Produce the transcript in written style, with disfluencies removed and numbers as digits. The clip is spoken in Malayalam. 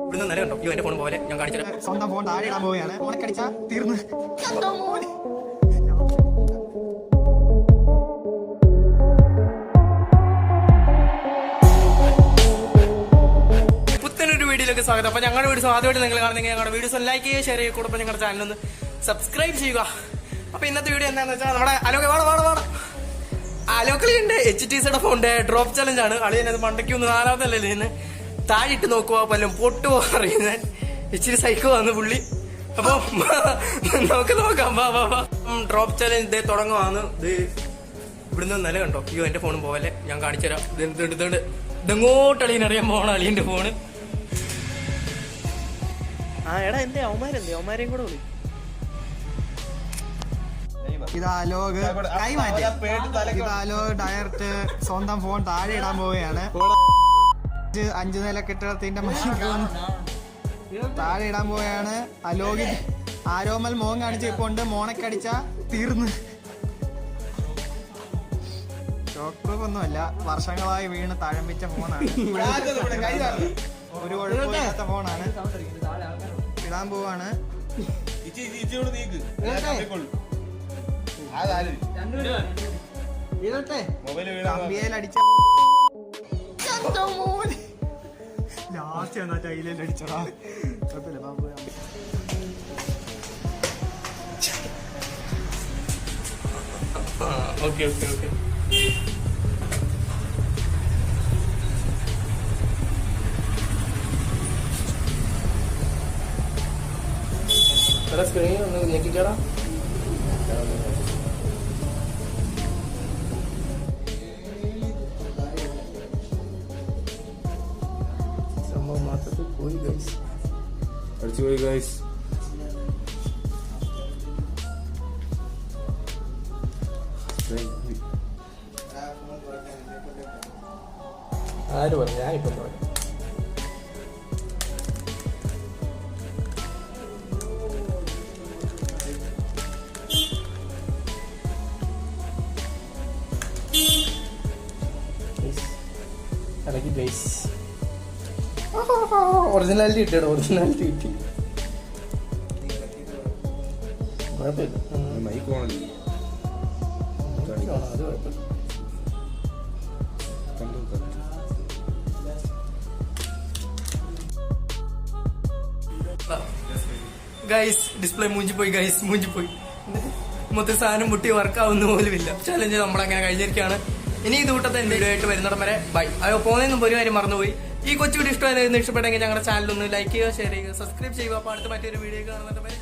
ഇവിടുന്ന് നേരെ കണ്ടോ എന്റെ ഫോൺ പോലെ ഞാൻ കാണിച്ചത് സ്വന്തം ഫോൺ താഴെ ഇടാൻ പോവുകയാണ്. ഓണക്കടിച്ചാ തീർന്ന്. പുത്തനൊരു വീഡിയോയിലേക്ക് സ്വാഗതം. അപ്പൊ ഞങ്ങളുടെ വീഡിയോസ് ആദ്യമായിട്ട് നിങ്ങൾ കാണുന്നെങ്കിൽ ഞങ്ങളുടെ വീഡിയോസ് ലൈക്ക് ചെയ്യുക, ഷെയർ ചെയ്യുക, കൂടെ ഞങ്ങളുടെ ചാനൽ ഒന്ന് സബ്സ്ക്രൈബ് ചെയ്യുക. അപ്പൊ ഇന്നത്തെ വീഡിയോ എന്താണെന്ന് വെച്ചാൽ നമ്മുടെ അലോക്കളിയുണ്ട് HTCയുടെ ഫോണിന്റെ ഡ്രോപ്പ് ചലഞ്ച് ആണ്. അളിയനത് മണ്ടയ്ക്കൊന്ന് നാലാമതല്ലേ ഇന്ന് താഴിട്ട് നോക്കുക പലരും പൊട്ടുപോ അറിയുന്നത് ഇച്ചിരി സൈക്കോ വന്ന് പുള്ളി. അപ്പൊ നമുക്ക് നോക്കാം. ഡ്രോപ്പ് ചലഞ്ച് തുടങ്ങുവാന്ന്. ഇത് ഇവിടുന്ന് നില കണ്ടോ എന്റെ ഫോണും പോലെ ഞാൻ കാണിച്ചു തരാം. ഇതെങ്ങോട്ട് അളിയനറിയാൻ പോണ അളിയന്റെ ഫോണ്. എടാ എന്തേ അവന്മാരെയും കൂടെ വിളി. ഇതാലോഗ് കൈമാറ്റി. ഇതാലോഗ് ഡയറക്റ്റ് സ്വന്തം ഫോൺ താഴെ ഇടാൻ പോവുകയാണ്. 5 നില കെട്ടിടത്തിന്റെ താഴെ ഇടാൻ പോവുകയാണ്. അലോഗ് ആരോമൽ മോൻ കാണിച്ച ഇപ്പൊ ഉണ്ട്. മോണക്കടിച്ച തീർന്ന്. ഷോക്ക് പ്രൂഫ് ഒന്നുമല്ല, വർഷങ്ങളായി വീണ് തഴമ്പിച്ച ഫോണാണ്. ഒരു കുഴപ്പമില്ലാത്ത ഫോണാണ്. ഇടാൻ പോവാണ്. കമ്പിയേലടിച്ച ലാസ്റ്റ് എന്നാ ടൈലടിച്ചടാ. കുഴപ്പമില്ല Babu. Okay okay okay. Screen ഒന്ന് ഞെക്കിക്കടാ. സംഭവം മാത്രത്തിൽ പോയി ഗൈസ്, അടിച്ചുപോയി ഗൈസ്. ആര് പറഞ്ഞു? ഞാനിപ്പം പറഞ്ഞു. ഒറിജിനാലിറ്റി കിട്ടിയോ? ഒറിജിനാലിറ്റി കിട്ടി. കുഴപ്പമില്ല, അത് കുഴപ്പമില്ല. ഗൈസ് ഡിസ്പ്ലേ മൂഞ്ചിപ്പോയി ഗൈസ്, മൂഞ്ചിപ്പോയി. മൊത്തം സാധനം മുട്ടി വർക്കാവുന്ന പോലുമില്ല. ചലഞ്ച് നമ്മളങ്ങനെ കഴിഞ്ഞിരിക്കുകയാണ്. ഇനി ഇത് കൂട്ടത്തെ എന്റെ വീഡിയോ ആയിട്ട് വരുന്നിടം വരെ ബൈ. അയ്യോ പോകുന്നതിനും ഒരു കാര്യം മറന്നുപോയി. ഈ കൊച്ചു വീഡിയോ ഇഷ്ടമായിരുന്നു. ഇഷ്ടപ്പെട്ടെങ്കിൽ ഞങ്ങളുടെ ചാനൽ ഒന്ന് ലൈക്ക് ചെയ്യുക, ഷെയർ ചെയ്യുക, സബ്സ്ക്രൈബ് ചെയ്യുക. അപ്പോൾ അടുത്ത മറ്റൊരു വീഡിയോ കാണുന്നത് വരെ